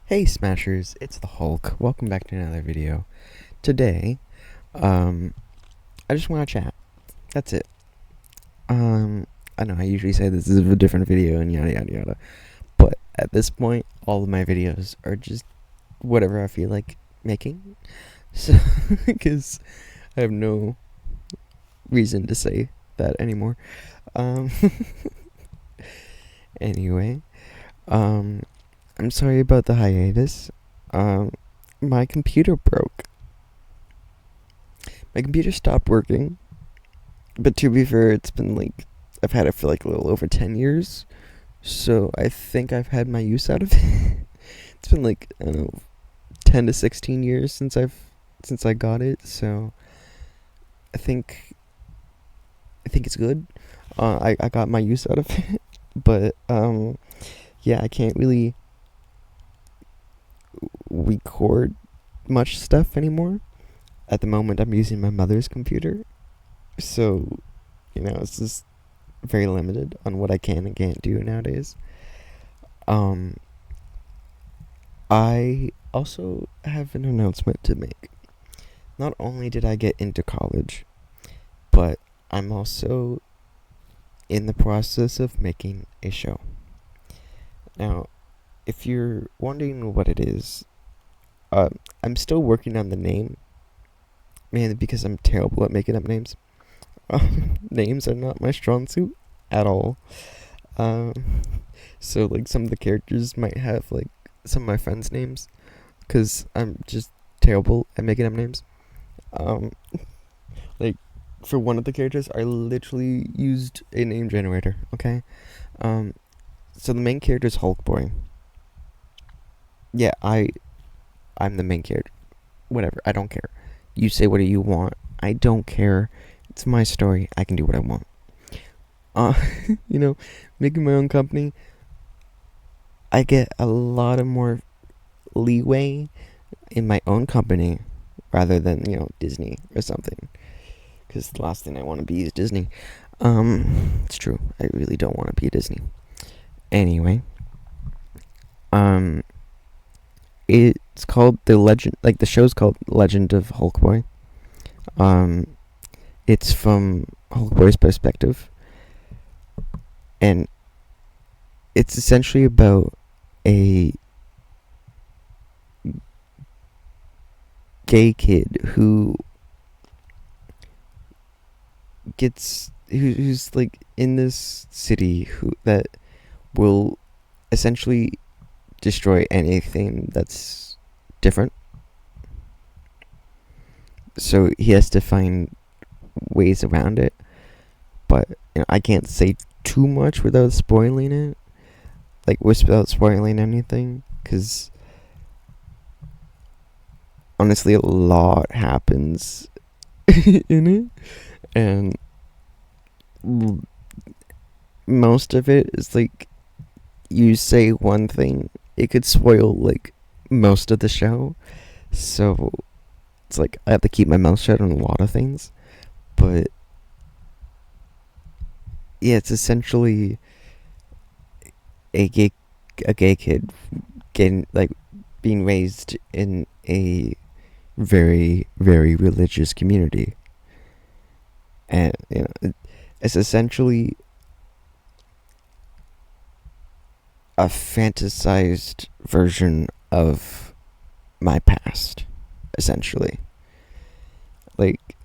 Hey Smashers, it's the Hulk. Welcome back to another video. Today, I just want to chat. That's it. I know I usually say this is a different video and yada yada yada, but at this point, all of my videos are just whatever I feel like making. So, because I have no reason to say that anymore. Um, anyway, um, I'm sorry about the hiatus. Um, my computer broke. My computer stopped working, but to be fair, I've had it for like a little over 10 years, so I think I've had my use out of it. It's been like, I don't know, 10 to 16 years since I got it, so I think it's good. I got my use out of it, but yeah, I can't really record much stuff anymore. At the moment, I'm using my mother's computer, so it's just very limited on what I can and can't do nowadays. Um, I also have an announcement to make. Not only did I get into college, but I'm also in the process of making a show. Now, if you're wondering what it is, I'm still working on the name, mainly because I'm terrible at making up names. Names are not my strong suit at all. Um, so like some of the characters might have like some of my friends' names, cause I'm just terrible at making up names. Um, like for one of the characters, I literally used a name generator. Okay. Um, so the main character is Hulkboy. Yeah, I'm the main character. Whatever. I don't care. You say what you want. I don't care. It's my story. I can do what I want. Uh, you know, making my own company, I get a lot of more leeway in my own company rather than Disney or something. Because the last thing I want to be is Disney. It's true. I really don't want to be Disney. Anyway, um, it's called the Legend. Like the show's called Legend of Hulkboy. Um, it's from Hulkboy's perspective, and it's essentially about a gay kid who's like in this city who that will essentially destroy anything that's different. So he has to find ways around it, but I can't say too much without spoiling it. Like without spoiling anything, because honestly, a lot happens in it, and most of it is like you say one thing, it could spoil like most of the show. So it's like I have to keep my mouth shut on a lot of things. But yeah, it's essentially a gay kid getting like being raised in a very very religious community, and it's essentially a fantasized version of my past, essentially. Like,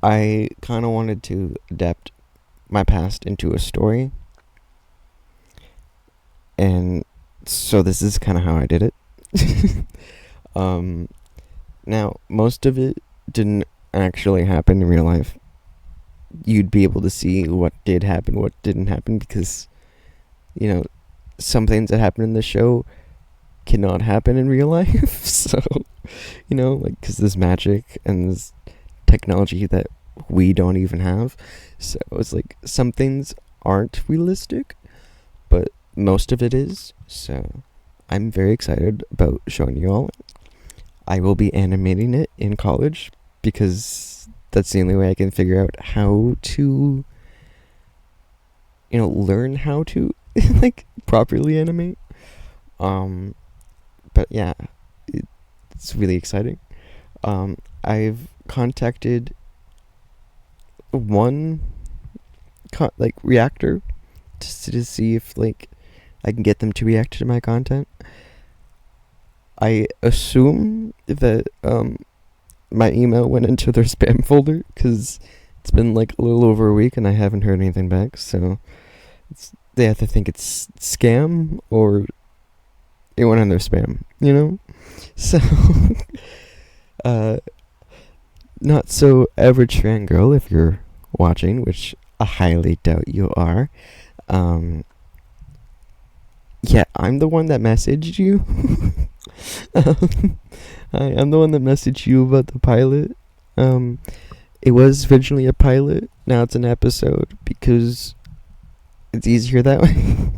I kind of wanted to adapt my past into a story, and so this is kind of how I did it. um, Now, most of it didn't actually happen in real life. You'd be able to see what did happen, what didn't happen, because, some things that happen in the show cannot happen in real life. So, like, because there's magic and there's technology that we don't even have. So it's like some things aren't realistic, but most of it is. So I'm very excited about showing you all. I will be animating it in college because that's the only way I can figure out how to, learn how to like properly animate. Um, but yeah, it's really exciting. I've contacted one reactor just to see if I can get them to react to my content. I assume that my email went into their spam folder because it's been a little over a week and I haven't heard anything back. So they have to think it's scam or it went in their spam, you know? So, not so average fangirl if you're watching, which I highly doubt you are. Yeah, I'm the one that messaged you. I'm the one that messaged you about the pilot. It was originally a pilot. Now it's an episode because it's easier that way.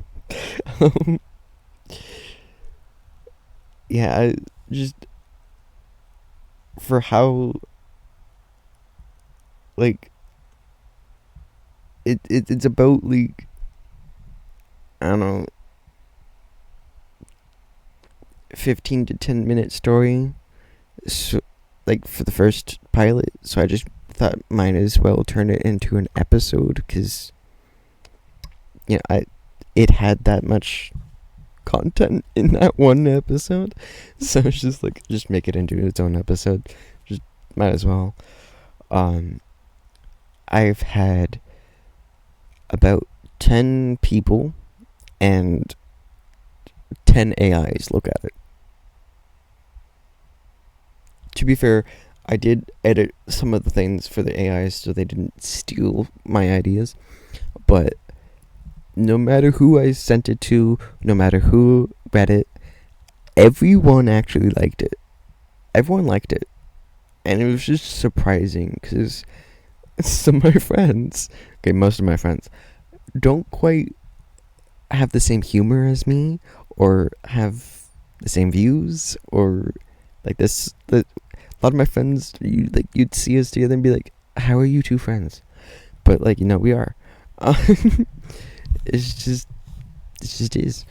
Yeah, I just for how it's about I don't know, 15 to 10 minute story. So for the first pilot, so I just thought might as well turn it into an episode because it had that much content in that one episode, so it's just make it into its own episode. Just might as well. I've had about 10 people and 10 AIs look at it. To be fair, I did edit some of the things for the AIs so they didn't steal my ideas, but no matter who I sent it to, no matter who read it, everyone actually liked it. Everyone liked it. And it was just surprising because some of my friends, most of my friends, don't quite have the same humor as me or have the same views or this. A lot of my friends, you'd see us together and be like, how are you two friends? But we are. It just is.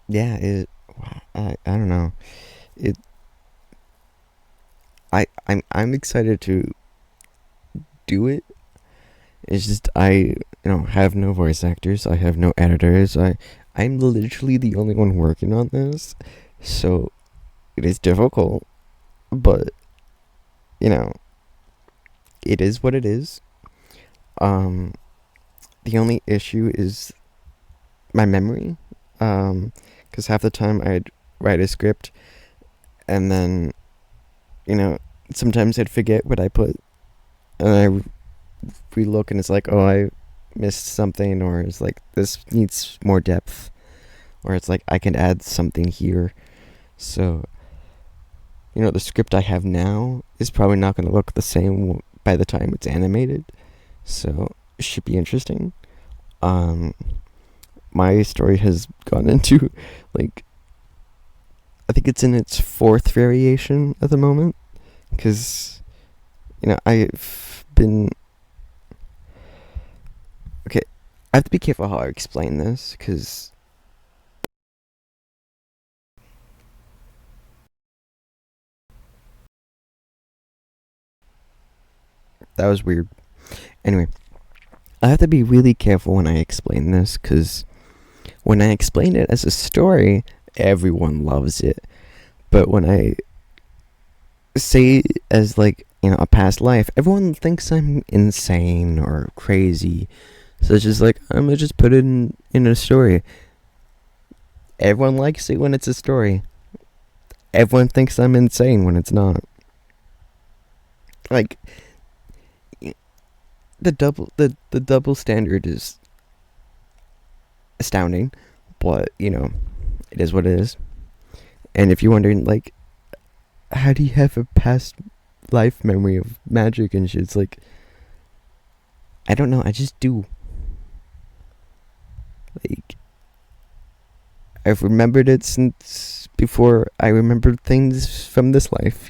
Yeah, I don't know. I'm excited to do it. It's just I have no voice actors. I have no editors. I'm literally the only one working on this, so it is difficult. But it is what it is. The only issue is my memory. 'Cause half the time I'd write a script, and then sometimes I'd forget what I put, and I relook and it's oh, I missed something, or it's this needs more depth, or it's I can add something here. So the script I have now is probably not going to look the same by the time it's animated, so it should be interesting. My story has gone into I think it's in its 4th variation at the moment, because I've been okay. I have to be careful how I explain this because that was weird. Anyway, I have to be really careful when I explain this because when I explain it as a story, everyone loves it. But when I say it as a past life, everyone thinks I'm insane or crazy. So it's just I'm gonna just put it in a story. Everyone likes it when it's a story. Everyone thinks I'm insane when it's not. The double standard is astounding, but it is what it is. And if you're wondering how do you have a past life memory of magic and shit, it's I don't know, I just do. I've remembered it since before I remembered things from this life,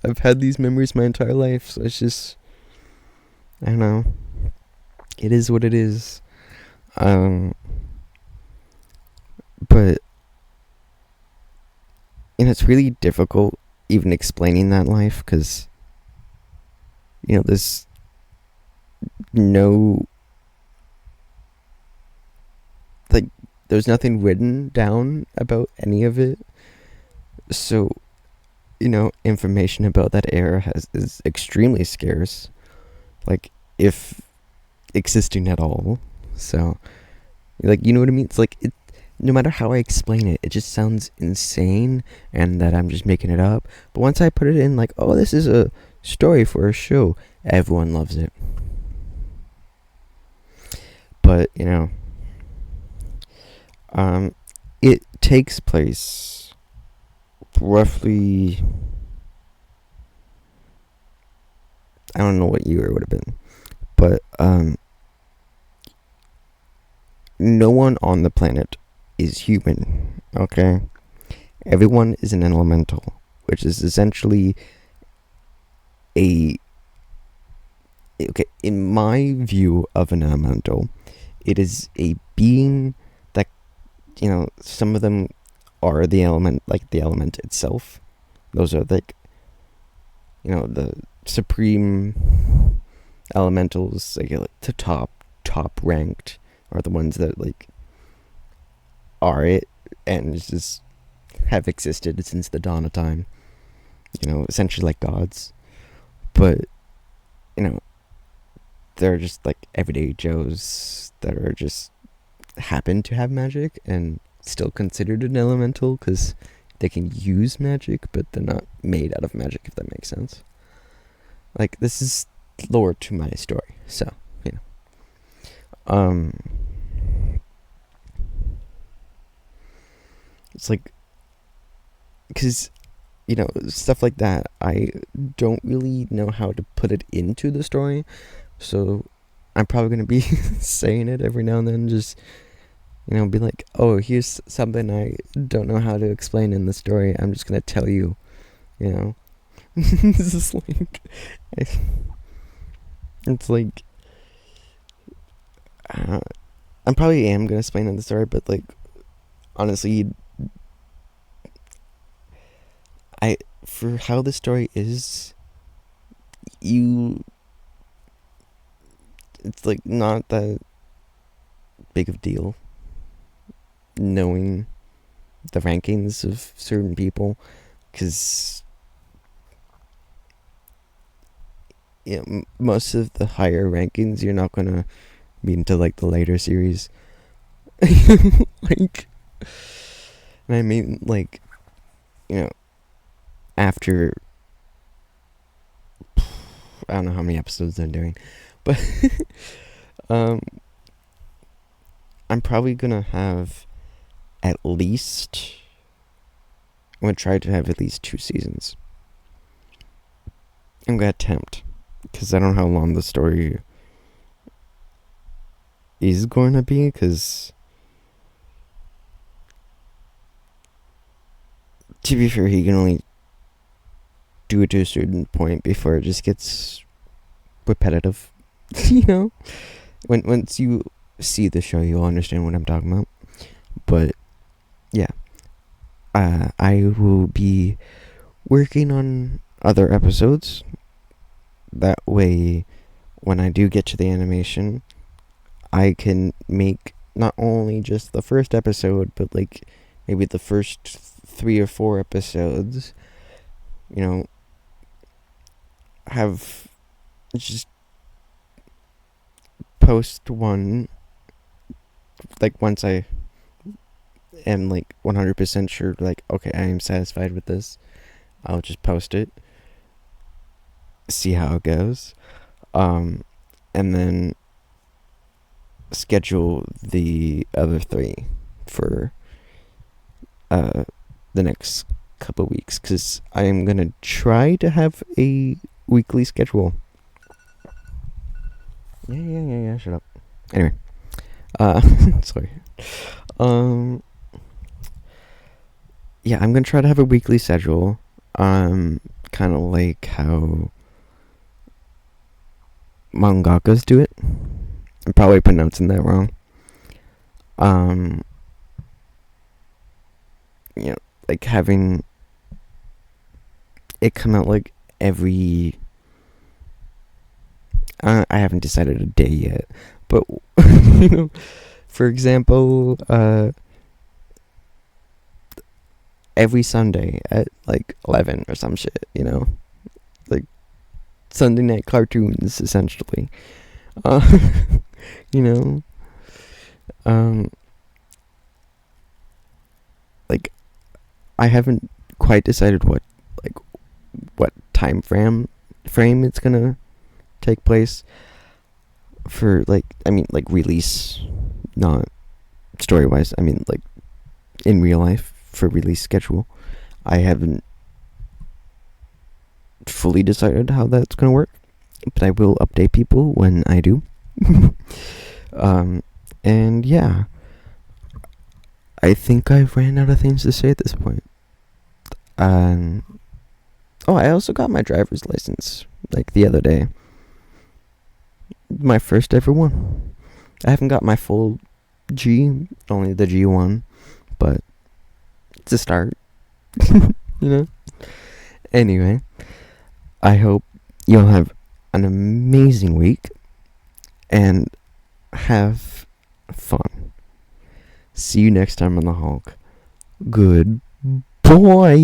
I've had these memories my entire life, so it's just, I don't know. It is what it is. But it's really difficult even explaining that life, because there's no, like, there's nothing written down about any of it. So information about that era is extremely scarce, like, if existing at all. So, like, you know what I mean? It's like, no matter how I explain it, it just sounds insane and that I'm just making it up. But once I put it in, like, oh, this is a story for a show, everyone loves it. But, it takes place roughly, I don't know what year it would have been, but no one on the planet is human, okay? Everyone is an elemental, which is essentially okay, in my view of an elemental, it is a being that, some of them are the element, like the element itself. Those are, like, the supreme elementals, like the top ranked, are the ones that, like, are it and just have existed since the dawn of time. Essentially like gods. But they're just like everyday Joes that are just happen to have magic and still considered an elemental because they can use magic, but they're not made out of magic, if that makes sense. Like, this is lore to my story, so it's like, because stuff like that, I don't really know how to put it into the story, so I'm probably going to be saying it every now and then, just be like, oh, here's something I don't know how to explain in the story, I'm just going to tell you. This is like, it's like, I probably am going to explain in the story, but, like, honestly, for how the story is, it's like not that big of a deal knowing the rankings of certain people, because most of the higher rankings you're not gonna be into, like, the later series. Like, and I mean, like, after, I don't know how many episodes they're doing, but I'm probably gonna have I'm gonna try to have at least 2 seasons. I'm gonna attempt, because I don't know how long the story is going to be, because, to be fair, he can only do it to a certain point before it just gets repetitive. Once you see the show, you'll understand what I'm talking about. But yeah, I will be working on other episodes. That way, when I do get to the animation, I can make not only just the first episode, but, like, maybe the first 3 or 4 episodes, have just post one, like, once I am, like, 100% sure, like, okay, I am satisfied with this, I'll just post it, see how it goes, and then schedule the other 3 for the next couple weeks, because I am gonna try to have a weekly schedule. Yeah, shut up. Anyway, sorry. Yeah, I'm gonna try to have a weekly schedule, kind of like how mangakas do it. I'm probably pronouncing that wrong. you know, like having it come out like every. I haven't decided a day yet, but you know, for example, every Sunday at like 11 or some shit. You know, like Sunday night cartoons essentially. Uh, you know, um, like I haven't quite decided like what frame it's gonna take place for, like, I mean, like release, not story wise. I mean, like in real life for release schedule. I haven't fully decided how that's gonna work, but I will update people when I do. um, and yeah, I think I've ran out of things to say at this point. Oh, I also got my driver's license like the other day. My first ever one. I haven't got my full G, only the G1, but it's a start. You know? Anyway, I hope you'll have an amazing week and have fun. See you next time on the Hulk. Good boy.